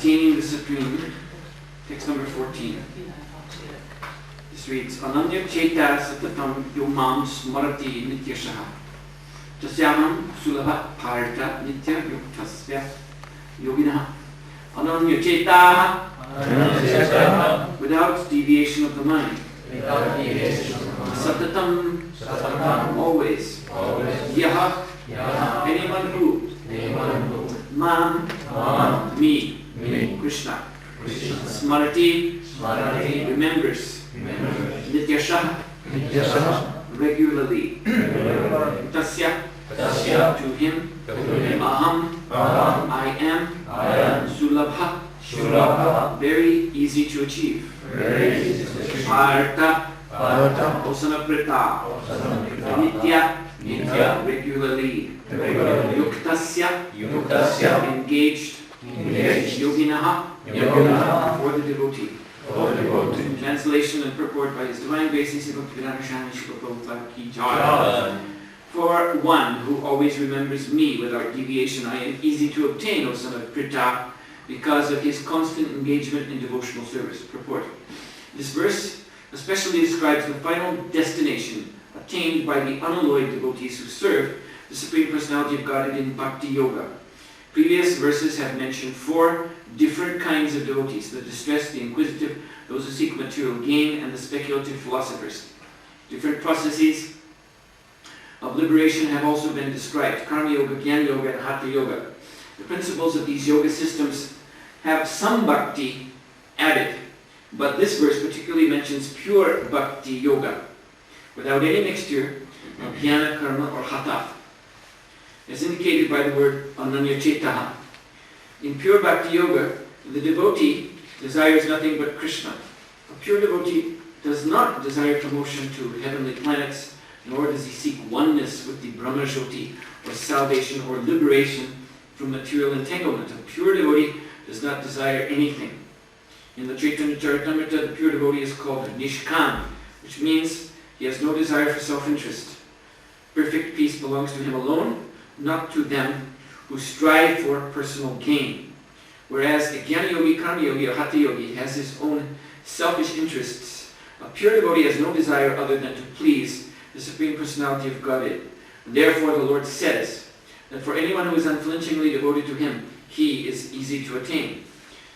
attaining the Supreme. Text number 14. This reads, Ananya Cheta Satatam Yomam Smarati Nityashaha Tasyamam Sulabha Parta Nitya Yuktasya Yoginaha Ananya Cheta, without deviation of the mind. Satatam, always. Yaha, anyone who. Mam, me. Krishna. Smarati, remembers. Nityashaha, regularly. Tasya, to him. Aham, I am. Sulabha, very easy to achieve. Parta, Osanaprita, Nitya, regularly. Yuktasya, engaged. Yoginaha, for the devotee. Translation and purport by His Divine Grace, For one who always remembers me without deviation, I am easy to obtain, O son of Prita, because of his constant engagement in devotional service. Purport. This verse especially describes the final destination attained by the unalloyed devotees who serve the Supreme Personality of Godhead in Bhakti Yoga. Previous verses have mentioned 4 different kinds of devotees: the distressed, the inquisitive, those who seek material gain, and the speculative philosophers. Different processes of liberation have also been described: Karma Yoga, Jnana Yoga, and Hatha Yoga. The principles of these yoga systems have some bhakti added, but this verse particularly mentions pure bhakti yoga, without any mixture of jnana, karma, or hatha, as indicated by the word ananyachetaha. In pure bhakti yoga, the devotee desires nothing but Krishna. A pure devotee does not desire promotion to heavenly planets, nor does he seek oneness with the Brahmajyoti, or salvation or liberation from material entanglement. A pure devotee does not desire anything. In the Chaitanya Charitamrita, the pure devotee is called Nishkam, which means he has no desire for self-interest. Perfect peace belongs to him alone, not to them who strive for personal gain. Whereas a Jnana Yogi, Karma Yogi, or Hatha Yogi has his own selfish interests, a pure devotee has no desire other than to please the Supreme Personality of Godhead. Therefore the Lord says that for anyone who is unflinchingly devoted to Him, he is easy to attain.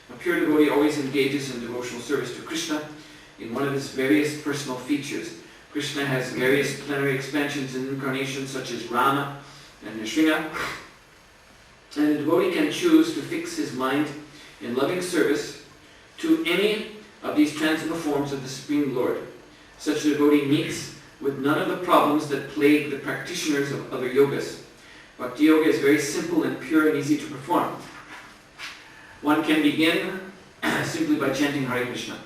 A pure devotee always engages in devotional service to Krishna in one of his various personal features. Krishna has various plenary expansions and incarnations such as Rama and Nrsimha, and the devotee can choose to fix his mind in loving service to any of these transcendental forms of the Supreme Lord. Such a devotee meets with none of the problems that plague the practitioners of other yogas. Bhakti Yoga is very simple and pure and easy to perform. One can begin simply by chanting Hare Krishna.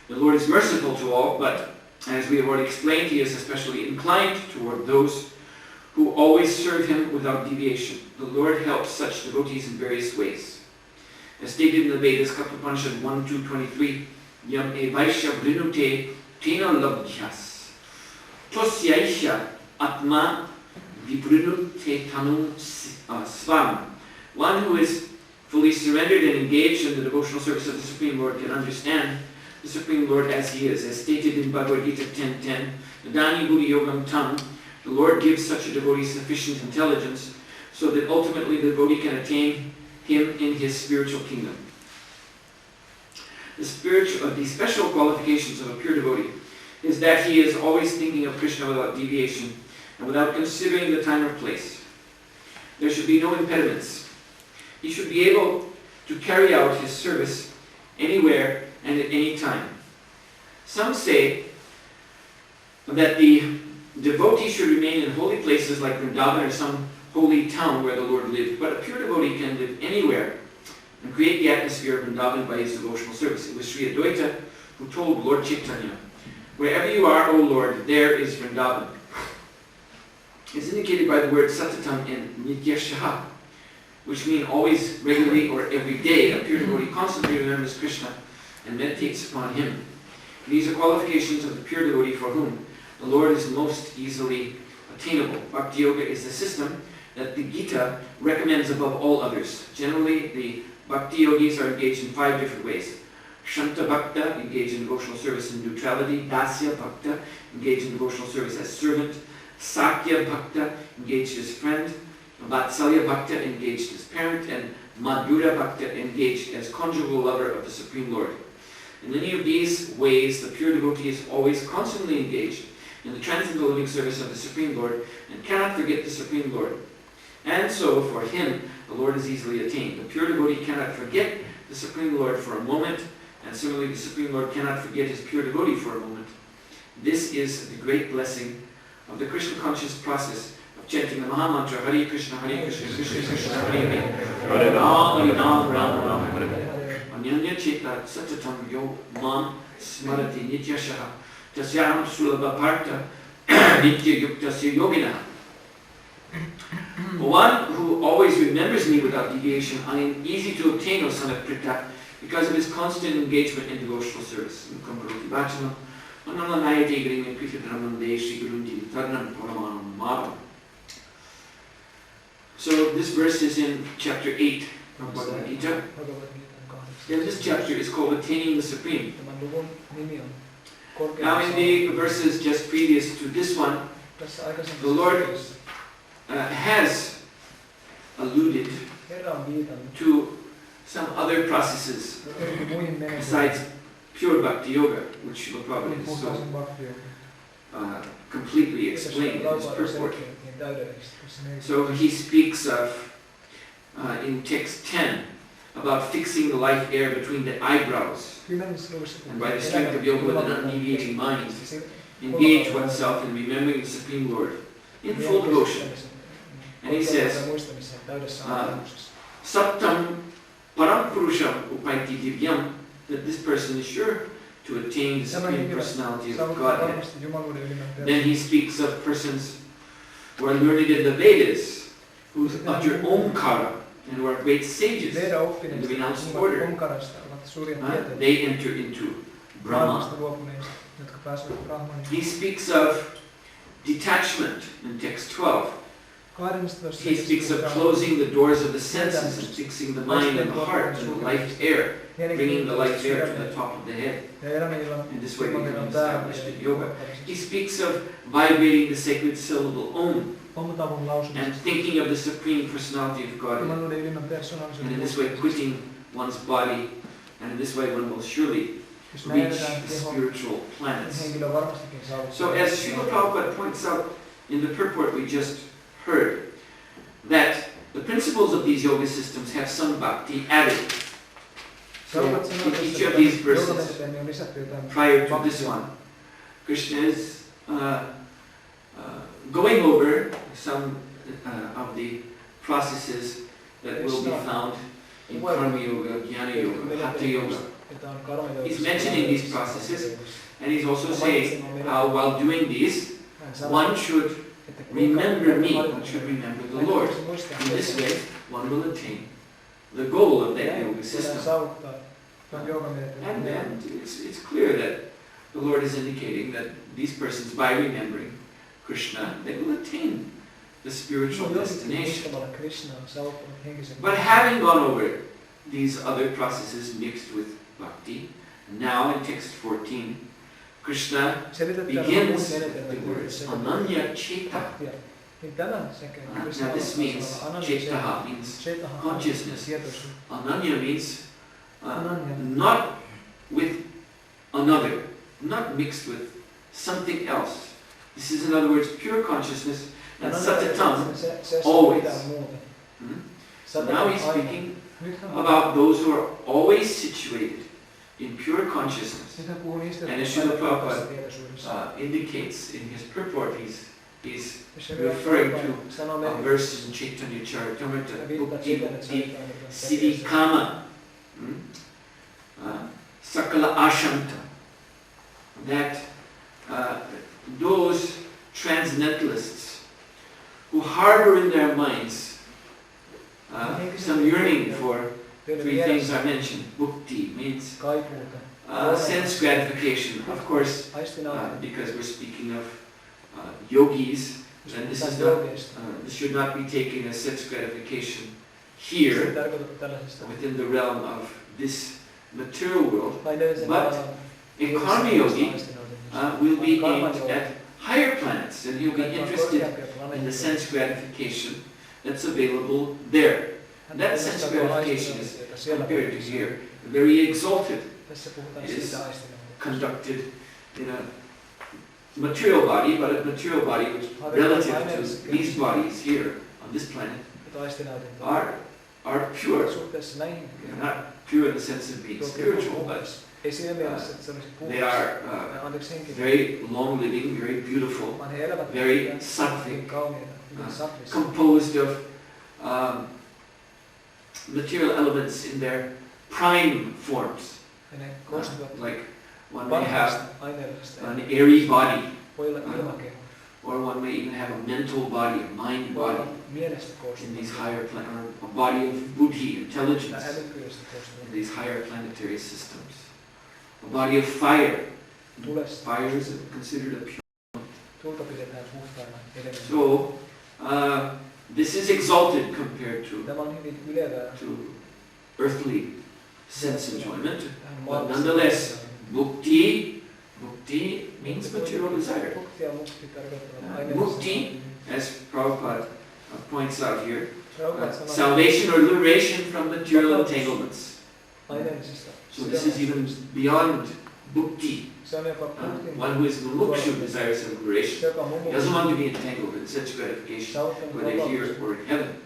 The Lord is merciful to all, but as we have already explained, He is especially inclined toward those who always serve Him without deviation. The Lord helps such devotees in various ways. As stated in the Vedas, Kathopanishad 1.2.23, Yam evaisya vrinute tena labdhyas tosyaisya atma vibrinute tanum svam. One who is fully surrendered and engaged in the devotional service of the Supreme Lord can understand the Supreme Lord as He is. As stated in Bhagavad Gita 10.10, Nadani Buddhi Yogam Tam, the Lord gives such a devotee sufficient intelligence so that ultimately the devotee can attain Him in His spiritual kingdom. The special qualifications of a pure devotee is that he is always thinking of Krishna without deviation and without considering the time or place. There should be no impediments. He should be able to carry out his service anywhere and at any time. Some say that the devotee should remain in holy places like Vrindavan or some holy town where the Lord lived, but a pure devotee can live anywhere and create the atmosphere of Vrindavan by his devotional service. It was Sri Advaita who told Lord Chaitanya, "Wherever you are, O Lord, there is Vrindavan." It's indicated by the word satatam in nityashaha, which mean always, regularly, or every day. A pure devotee constantly remembers Krishna and meditates upon Him. These are qualifications of the pure devotee for whom the Lord is most easily attainable. Bhakti Yoga is the system that the Gita recommends above all others. Generally, the bhakti yogis are engaged in 5 different ways. Shanta Bhakta, engaged in devotional service and neutrality. Dasya Bhakta, engaged in devotional service as servant. Sakya Bhakta, engaged as friend. Vatsalya Bhakta, engaged as parent. And Madhura Bhakta, engaged as conjugal lover of the Supreme Lord. In any of these ways, the pure devotee is always constantly engaged in the transcendental living service of the Supreme Lord and cannot forget the Supreme Lord. And so, for him, the Lord is easily attained. The pure devotee cannot forget the Supreme Lord for a moment, and similarly the Supreme Lord cannot forget his pure devotee for a moment. This is the great blessing of the Krishna conscious process of chanting the Mahamantra, Hare Krishna, Krishna Krishna, Hare Hare, Hare Ram, Ram, Hare Hare. Anyanya Cheta Satatam Yo Mam Smarati Nityashaha Tasyam Sulabha Bharta Nitya Yuktasya Yogina. One who always remembers me without deviation, I am easy to obtain, O son of Pritha, because of his constant engagement in devotional service. So this verse is in chapter 8 of Bhagavad Gita. And this chapter is called Attaining the Supreme. Now in the verses just previous to this one, the Lord has alluded to some other processes besides pure bhakti yoga, which Srila Prabhupada is so completely explained in his purport. So he speaks of, in text 10, about fixing the life air between the eyebrows, and by the strength of yoga with an undeviating mind, engage oneself in remembering the Supreme Lord in full devotion. And he says, Saptam Parampurusham Upaiti Divyam, that this person is sure to attain the Supreme Personality of Godhead. Then he speaks of persons who are learned in the Vedas, who utter Omkara, and who are great sages in the renounced order. They enter into Brahma. He speaks of detachment in text 12. He speaks of closing the doors of the senses and fixing the mind and the heart and the life air, bringing the life air to the top of the head. In this way we can establish in yoga. He speaks of vibrating the sacred syllable Om and thinking of the Supreme Personality of God. And in this way quitting one's body, and in this way one will surely reach the spiritual planets. So as Srila Prabhupada points out in the purport we just heard, that the principles of these yoga systems have some bhakti added. So in each of these verses, prior to this one, Krishna is going over some of the processes that will be found in Karma Yoga, Jnana Yoga, Hatha Yoga. He's mentioning these processes, and he's also saying how while doing these, one should remember me, one should remember the Lord. In this way, one will attain the goal of that yoga system. And then it's clear that the Lord is indicating that these persons, by remembering Krishna, they will attain the spiritual destination. But having gone over these other processes mixed with bhakti, now in text 14, Krishna begins the words Ananya Cheta. Now this means Chetaha means consciousness. Ananya means not with another, not mixed with something else. This is, in other words, pure consciousness, and Satatam, always. Now he's speaking about those who are always situated in pure consciousness. And as Srila Prabhupada indicates in his purport, he's referring to a verse in Chaitanya Charitamrita, Bhukti Bhukti Siddhi Kama, Sakala Ashanta, that those transcendentalists who harbor in their minds some yearning for three things I mentioned. Bhukti means sense gratification. Of course, because we're speaking of yogis, And this is not, this should not be taken as sense gratification here, within the realm of this material world, but a karma yogi will be aimed at higher planets, and he'll be interested in the sense gratification that's available there. And that sense gratification is, compared to here, very exalted. It is conducted in a material body, but a material body which, relative to these bodies here on this planet, are pure. They're not pure in the sense of being spiritual, but they are very long-living, very beautiful, very sattvic, composed of material elements in their prime forms. Like one may have an airy body, or one may even have a mental body, a mind body, in these higher planets, or a body of buddhi, intelligence, in these higher planetary systems. A body of fire. Fire is considered a pure. So, this is exalted compared to earthly sense enjoyment, but nonetheless, mukti means material desire. Mukti, as Prabhupada points out here, salvation or liberation from material entanglements. So this is even beyond bhukti. One who is mumukshu desires liberation. He doesn't want to be entangled in such gratification, whether here or in heaven.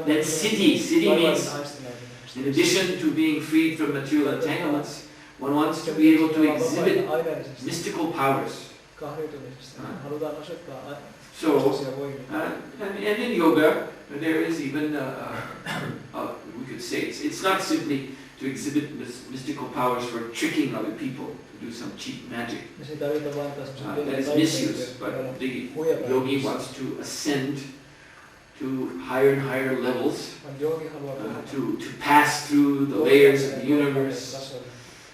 Then siddhi means, in addition to being freed from material entanglements, one wants to be able to exhibit mystical powers. And in yoga, there is even, we could say, it's not simply to exhibit mystical powers for tricking other people, to do some cheap magic. That is misuse, but the yogi wants to ascend to higher and higher levels, to pass through the layers of the universe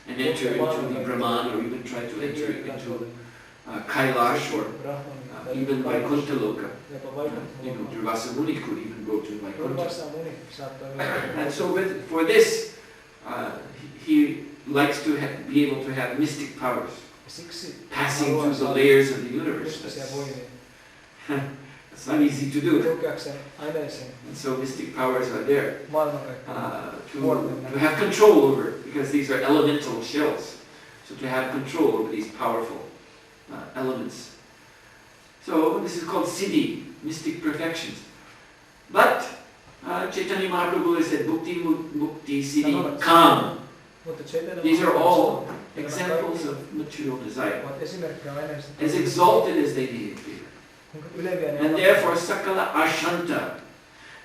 and enter into the Brahman, or even try to enter into Kailash, or even Vaikuntha Loka. Durvasa Muni could even go to Vaikuntha. And so for this, he likes to be able to have mystic powers, passing through the layers of the universe. It's not easy to do. And so mystic powers are there to have control over, because these are elemental shells. So to have control over these powerful elements. So this is called siddhi, mystic perfections. But Chaitanya Mahaprabhu has said bhukti, mukti, siddhi, kam. These are all examples of material desire, as exalted as they may be. And therefore, sakala ashanta,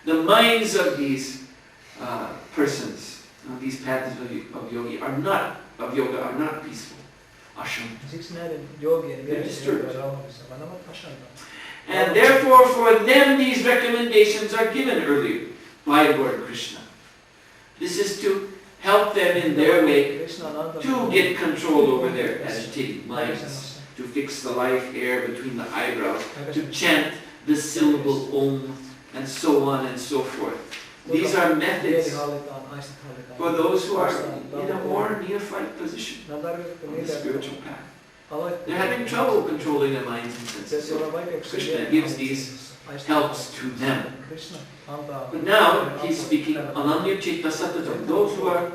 the minds of these persons, these paths of yoga are not peaceful. Ashanta. They're disturbed. And therefore, for them, these recommendations are given earlier by Lord Krishna. This is to help them in their way to get control over their agitated minds, to fix the life air between the eyebrows, to chant the syllable Om, and so on and so forth. These are methods for those who are in a more neophyte position on the spiritual path. They're having trouble controlling their minds and senses. So Krishna gives these helps to them. But now he's speaking Ananya Chitta Satatam, those who are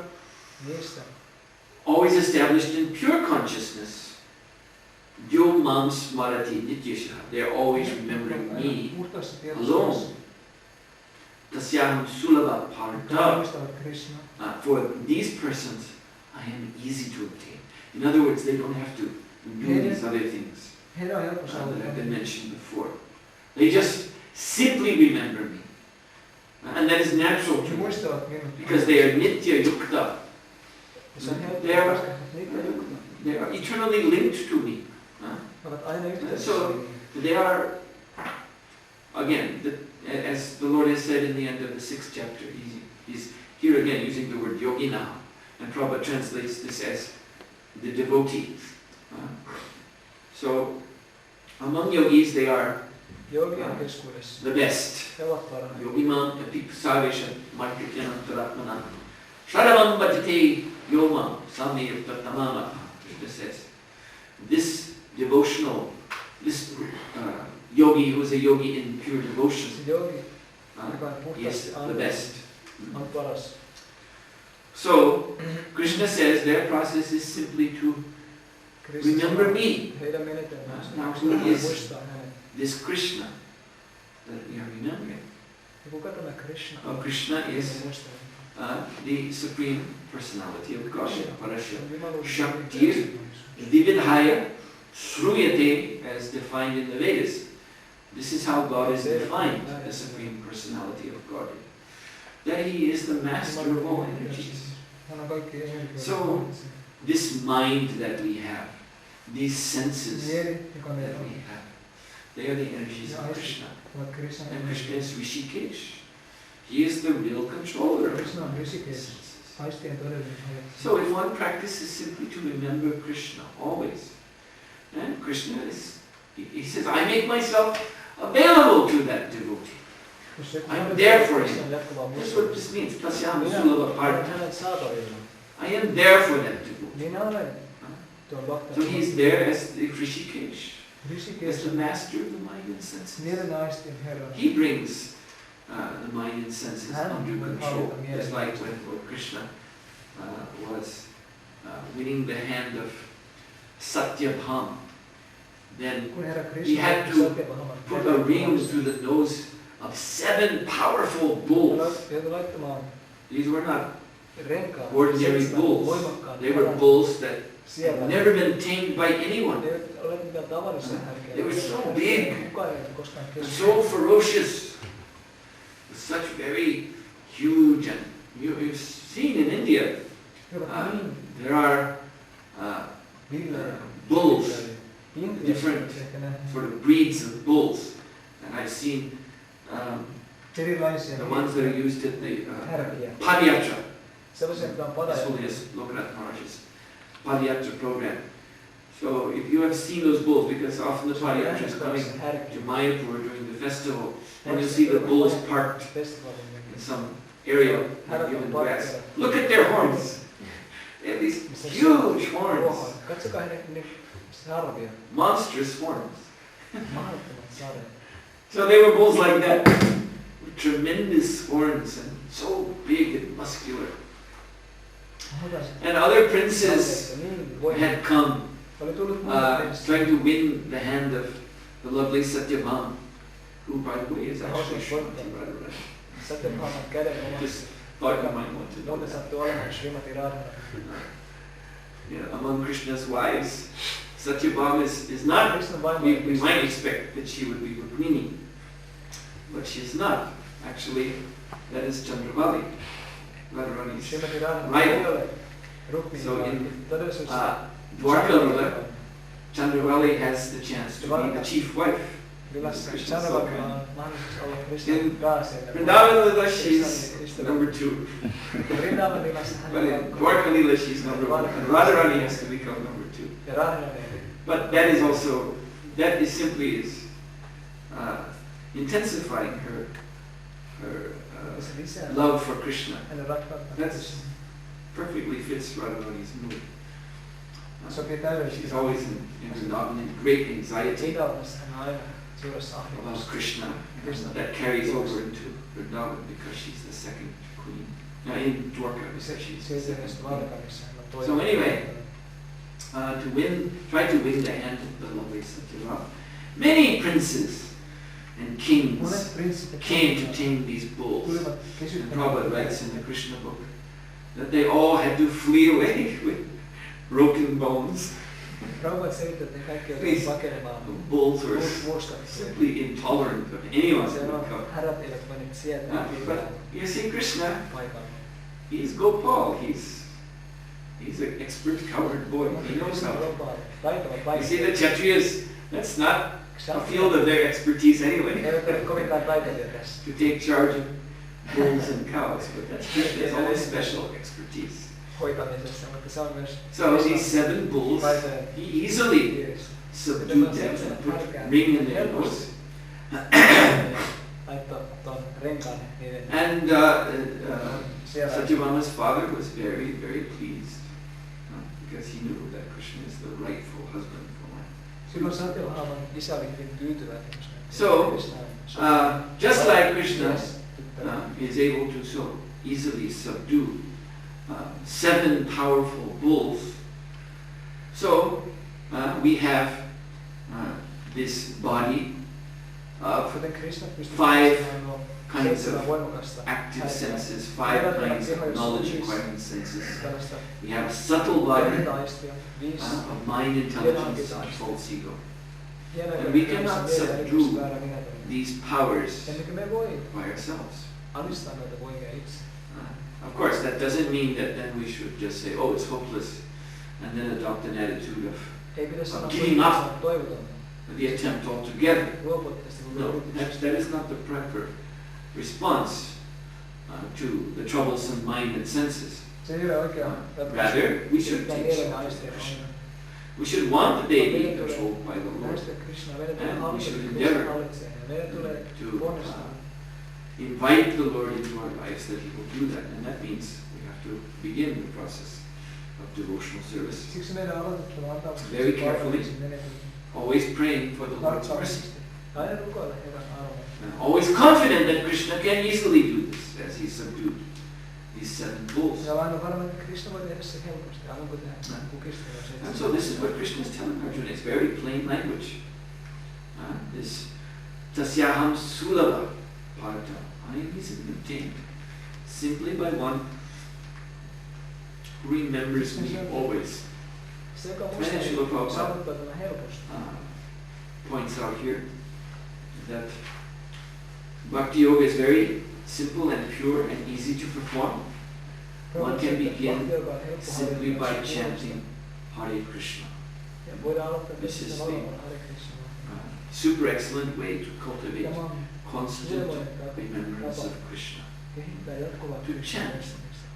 always established in pure consciousness. Yom Mam Smarati Nityasha, they're always remembering me alone. Tasyaham Sulabha Partha. For these persons, I am easy to obtain. In other words, they don't have to do these other things that have been mentioned before. They just simply remember me. And that is natural to me, because they are Nitya Yukta. They are eternally linked to me. So they are, again, as the Lord has said in the end of the 6th chapter, he's here again using the word yogina, and Prabhupada translates this as the devotee. So among yogis, they are the best. Yogimam epi sarvesha markityanantaratmana sharavam bhajate yomam samyukta tamama. Krishna says, this devotional, this yogi who is a yogi in pure devotion, he is the best. So, Krishna says their process is simply to remember me. Now, who is this Krishna that we are remembering? Krishna is the Supreme Personality of Godhead, Parasya Shaktir Vividhaya Shruyate, as defined in the Vedas. This is how God is defined, the Supreme Personality of Godhead. That He is the master of all energies. So, this mind that we have, these senses that we have, they are the energies of Krishna. And Krishna is Rishikesh. He is the real controller of senses. So if one practices simply to remember Krishna always, and Krishna is, he says, I make myself available to that devotee. I'm there for him. That's what this means. I am there for that devotee. So he is there as the Rishikesh, as the master of the mind and senses. He brings the mind and senses under control. Just like when Lord Krishna was winning the hand of Satyabhama, then he had to put a ring through the nose of 7 powerful bulls. These were not ordinary bulls. They were bulls that had never been tamed by anyone. They were so big, so ferocious, such very huge, and you've seen in India, there are bulls, different sort of breeds of bulls, and I've seen the ones that are used at the Padayatra. This Holiness Lokanath Maharaj's Padayatra program. So if you have seen those bulls, because often the Padayatra is coming to Mayapur during the festival, and you'll see the bulls parked in some area given grass. Look at their horns. They have these huge horns. Monstrous horns. So they were bulls like that, with tremendous horns and so big and muscular. And other princes had come trying to win the hand of the lovely Satyabhama, who, by the way, is actually Srimati Radharani. Just thought you might want to know that. Among Krishna's wives, Satyabhama is not, we might expect that she would be Rukmini, but she is not. Actually, that is Chandravali, Radharani's rival. So in Dwarka Lila, Chandravali has the chance to be the chief wife. In Vrindavan Lila, she's number 2. But in Dwarka Lila, she's number 1. And Radharani has to become number 2. But that is also, that is simply intensifying her love for Krishna. That perfectly fits Radharani's mood. She's always in great anxiety about Krishna. That carries over into Vrindavan because she's the second queen. Now in Dwarka, because she's the second queen. So anyway, try to win the hand of the lovely Satyabhama. Many princes and kings came to tame these bulls. And Prabhupada writes in the Krishna book that they all had to flee away with broken bones. These bulls were simply intolerant of anyone who would come. But you see, Krishna, he's Gopal. He's an expert cowherd boy. He knows how to. You see, the Kshatriyas, that's not a field of their expertise anyway. To take charge of bulls and cows, but that's Krishna's own special expertise. So these 7 bulls, he easily subdued them and put ring in their nose. And Satyabhama's father was very, very pleased because he knew that Krishna is the rightful husband for wife. So, just like Krishna is able to so easily subdue 7 powerful bulls, so we have this body of 5 kinds of active senses, 5 kinds of knowledge-acquiring senses. We have a subtle body of mind, intelligence, and false ego. And we cannot subdue these powers by ourselves. Of course, that doesn't mean that then we should just say, oh, it's hopeless, and then adopt an attitude of giving up the attempt altogether. No, that is not the proper response to the troublesome mind and senses. Rather, we should teach Krishna. We should want the day being controlled by the Lord, and we should endeavor to invite the Lord into our lives that He will do that, and that means we have to begin the process of devotional service very carefully, always praying for the Lord's mercy. Always confident that Krishna can easily do this, as He subdued these 7 bulls. And so this is what Krishna is telling Arjuna. It's very plain language. This tasyaham sulabha parta. I am easily obtained simply by one who remembers me always. And Srila Prabhupada points out here that Bhakti Yoga is very simple and pure and easy to perform. One can begin simply by chanting Hare Krishna. This is the super excellent way to cultivate constant remembrance of Krishna. To chant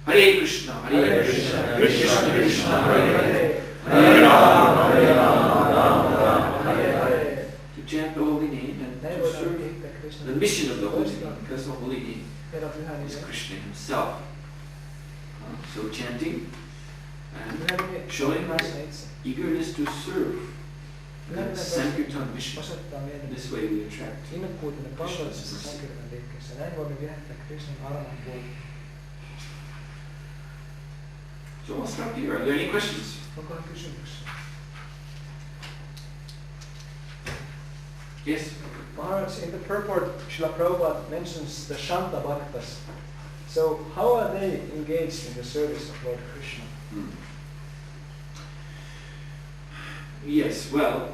Hare Krishna, Hare Krishna, Krishna Krishna, Hare Hare, Hare Rama, Hare Rama, Hare Hare. To chant the holy name and to serve the mission of the holy name, because the holy name is Krishna Himself. So chanting and showing eagerness to serve the Sankirtan mission. This way we attract Krishna's mercy. So I'll stop here. Are there any questions? Yes? Maharaj, in the purport, Srila Prabhupada mentions the Shanta Bhaktas. So how are they engaged in the service of Lord Krishna? Yes, well,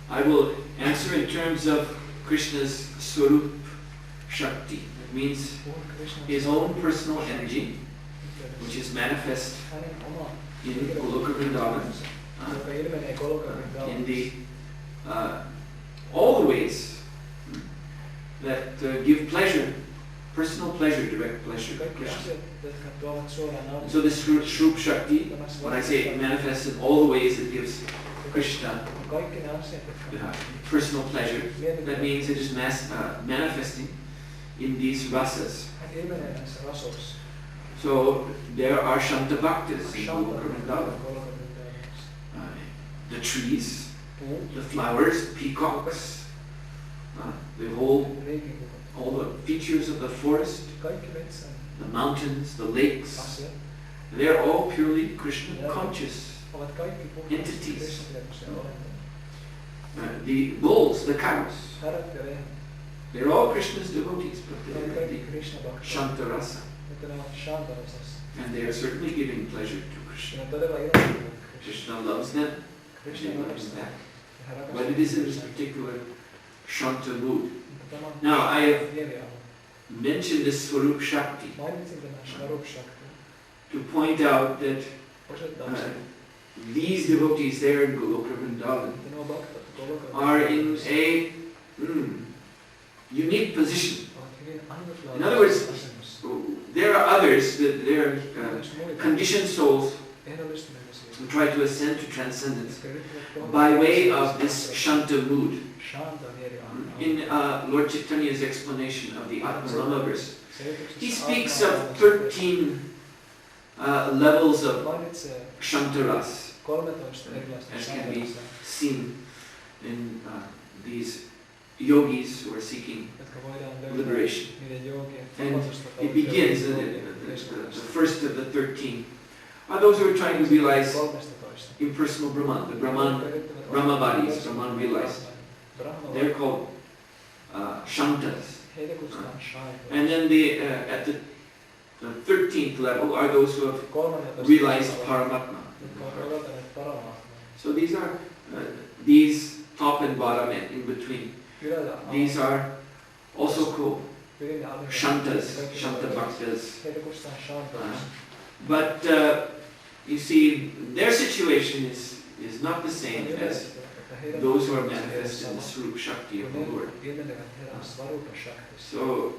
I will answer in terms of Krishna's Swarup Shakti. That means His own personal energy, which is manifest in Goloka Vrindavan, in the all the ways that give pleasure, personal pleasure, direct pleasure to Krishna. So this Swarup Shakti, when I say it manifests in all the ways it gives Krishna personal pleasure, that means it is manifesting in these rasas. So there are Shanta Bhaktas in Goloka Vrindavan. The trees, the flowers, the peacocks, all the features of the forest, the mountains, the lakes, they're all purely Krishna conscious entities. The bulls, the cows, they're all Krishna's devotees, but they're the Shanta Rasa. And they are certainly giving pleasure to Krishna. Krishna loves them, they love him back. But it is in this particular Shanta mood. Now, I have mentioned this Swarup Shakti to point out that these devotees there in Goloka Vrindavan are in a unique position. In other words, there are others, there are conditioned souls who try to ascend to transcendence by way of this Shanta mood, in Lord Chaitanya's explanation of the Atmarama verse, he speaks of 13 levels of Kshantaras, as can be seen in these yogis who are seeking liberation. And it begins, the first of the 13 are those who are trying to realize impersonal Brahman, the Brahma bodies, Brahman realized. They're called Shantas. And then at the 13th level are those who have realized Paramatma. So these are these top and bottom and in between. These are also called Shantas, Shanta Bhaktas. But you see, their situation is not the same as those who are manifest in the Swarup Shakti of the Lord. So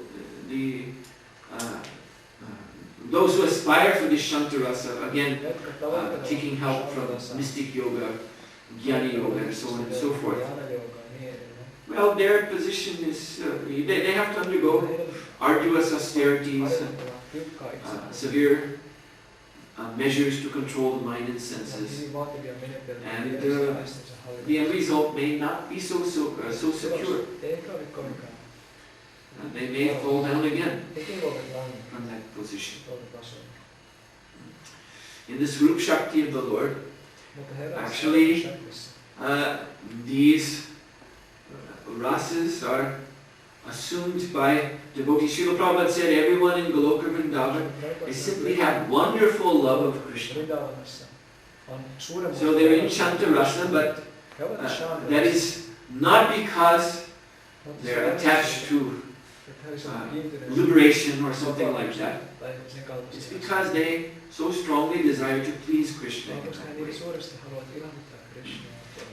those who aspire for this Shantarasa, again, taking help from mystic yoga, Jnana yoga, and so on and so forth. Well, their position is, they have to undergo arduous austerities, severe measures to control the mind and senses. And the end result may not be so secure. They may fall down again from that position. In this Swarup Shakti of the Lord, actually, these rasas are assumed by devotees. Srila Prabhupada said everyone in Goloka Vrindavan, they simply have wonderful love of Krishna. So they're in Shanta Rasa, but that is not because they're attached to liberation or something like that. It's because they so strongly desire to please Krishna.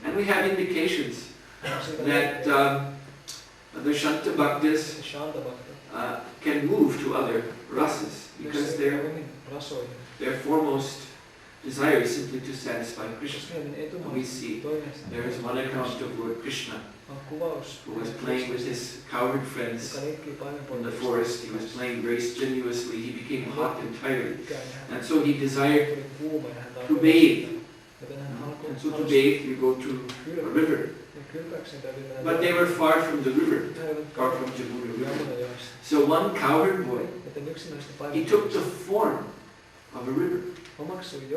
And we have indications that the Shanta Bhaktas can move to other rasas because their foremost desire is simply to satisfy Krishna. We see there is one account of Lord Krishna who was playing with his cowherd friends in the forest. He was playing very strenuously. He became hot and tired. And so he desired to bathe. And so to bathe, you go to a river. But they were far from the river, far from Jamuna River. So one cowherd boy, he took the form of a river.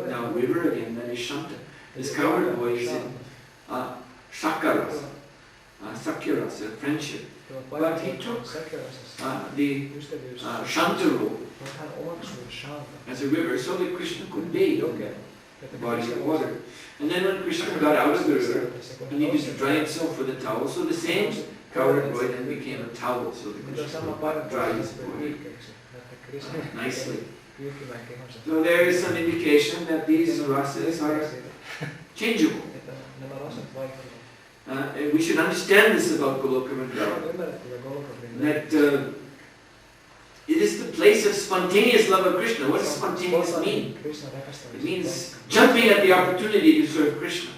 Now river again, that is Shanta. This cowherd boy is in Shakaras, Sakyarasa, friendship. But he took the Shanta role as a river so that Krishna could bathe the body of water. And then when Krishna got out of the river, he needed to dry himself with a towel. So the same cowherd boy then became a towel so that Krishna could dry his body nicely. So there is some indication that these rasas are changeable. And we should understand this about Goloka Vrindavan, that it is the place of spontaneous love of Krishna. What does spontaneous mean? It means jumping at the opportunity to serve Krishna.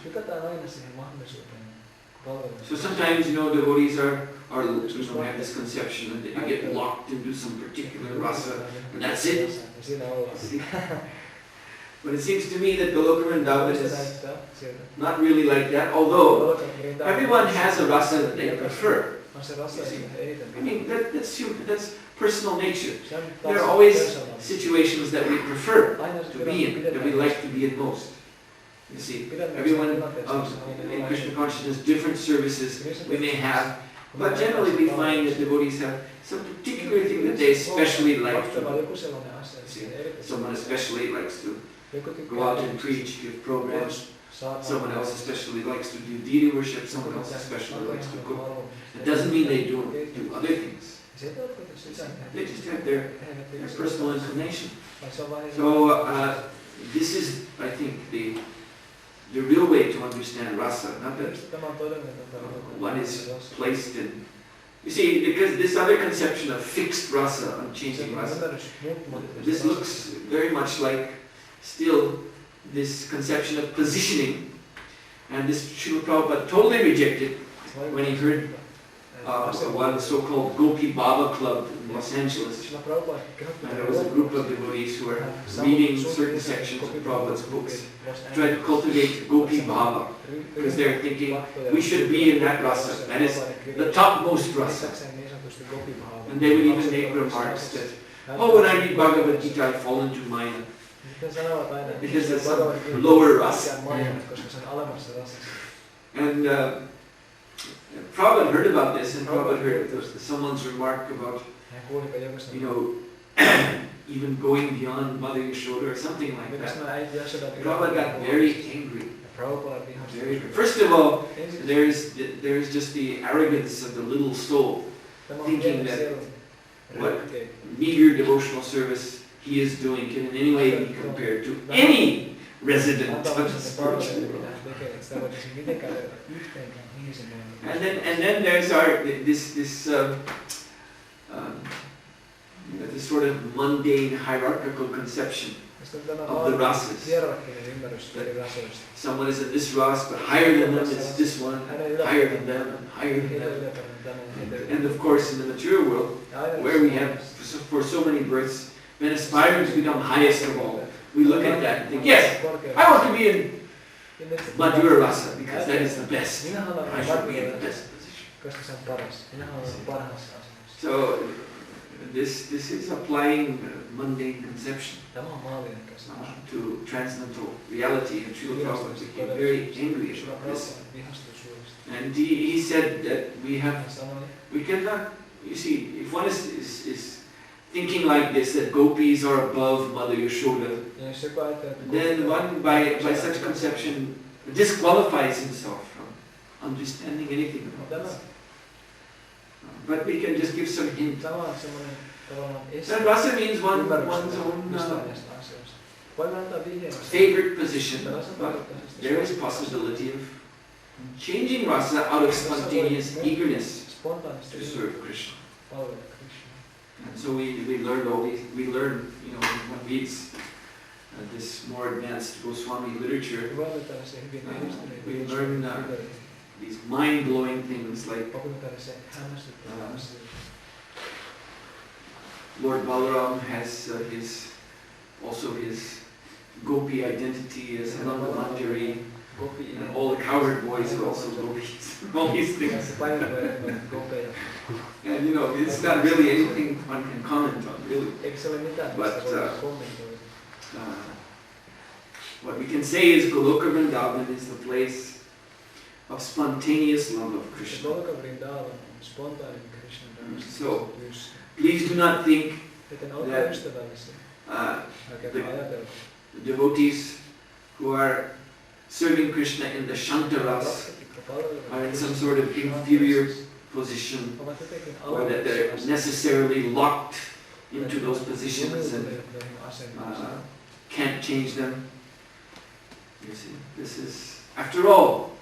So sometimes, devotees have this conception that you get locked into some particular rasa and that's it. But it seems to me that Goloka Vrindavan is not really like that, although everyone has a rasa that they prefer. I mean, that's personal nature. There are always situations that we prefer to be in, that we like to be in most. You see, everyone in Krishna consciousness, different services we may have, but generally we find that devotees have some particular thing that they especially like to do. See, someone especially likes to go out and preach, give programs. Someone else especially likes to do deity worship. Someone else especially likes to cook. It doesn't mean they don't do other things. They just have their personal inclination. So this is, I think, the real way to understand rasa. Not that one is placed in. You see, because this other conception of fixed rasa, unchanging rasa, this looks very much like still this conception of positioning, and this Srila Prabhupada totally rejected when he heard one so-called Gopi Baba Club in Los Angeles. And there was a group of devotees who were reading certain sections of Prabhupada's books, tried to cultivate Gopi Baba, because they're thinking, we should be in that rasa, that is the topmost rasa. And they would even make remarks that, oh, when I read Bhagavad Gita, I fall into Maya, because it's a lower rasa. And Prabhupada heard about this, and Prabhupada heard someone's remark about, you know, even going beyond Mother Yashoda or something like that. Prabhupada got very angry. First of all, there's just the arrogance of the little soul, thinking that what meager devotional service he is doing can in any way be compared to any resident of the spiritual world. And then there's this sort of mundane hierarchical conception of the rasas. Someone is in this ras, but higher than them is this one, higher than them, and higher than them. And of course, in the material world, where we have for so many births been aspiring to become highest of all, we look at that and think, yes, I want to be in Madhura Rasa because that is the best. I should be in the best position. So this is applying mundane conception to transcendental reality, and Srila Prabhupada became very angry about this. And he said that we cannot, you see, if one is thinking like this, that gopis are above Mother Yashoda, then one by such conception disqualifies himself from understanding anything about this. But we can just give some hint. That rasa means one's own favorite position, but there is possibility of changing rasa out of spontaneous eagerness to serve Krishna. And so we learn all these. We learn, you know, when one reads this more advanced Goswami literature, we learn these mind-blowing things like Lord Balaram has also his Gopi identity as Ananda Manjari, and all the cowherd boys are also gopis. All these things. And you know, it's not really anything one can comment on, really. But what we can say is Goloka Vrindavan is the place of spontaneous love of Krishna. So, please do not think that the devotees who are serving Krishna in the Shantaras are in some sort of inferior position, or that they're necessarily locked into those positions and can't change them. You see, this is, after all,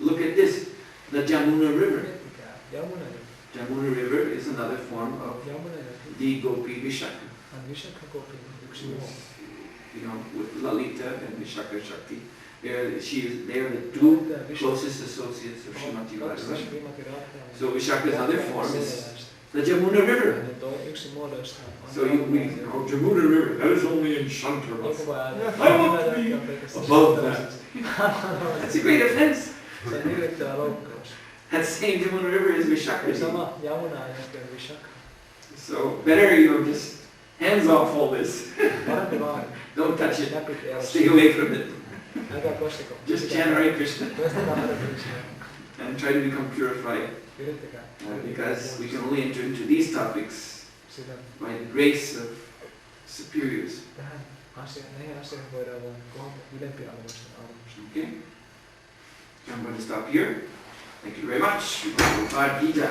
look at this, the Jamuna River. Jamuna River is another form of the Gopi Vishaka. You know, with Lalita and Vishaka Shakti. They are the two closest associates of Srimati Radharani. So Vishaka's other form is the Jamuna River. So Jamuna River, that is only in Shantaras. I want to be above that. That's a great offense. That same Jamuna River is Vishaka. So better, you know, just hands off all this. Don't touch it. Stay away from it. Just chant Hare Krishna and try to become purified, because we can only enter into these topics by the grace of superiors. Okay? I'm going to stop here. Thank you very much. Bhagavad Gita.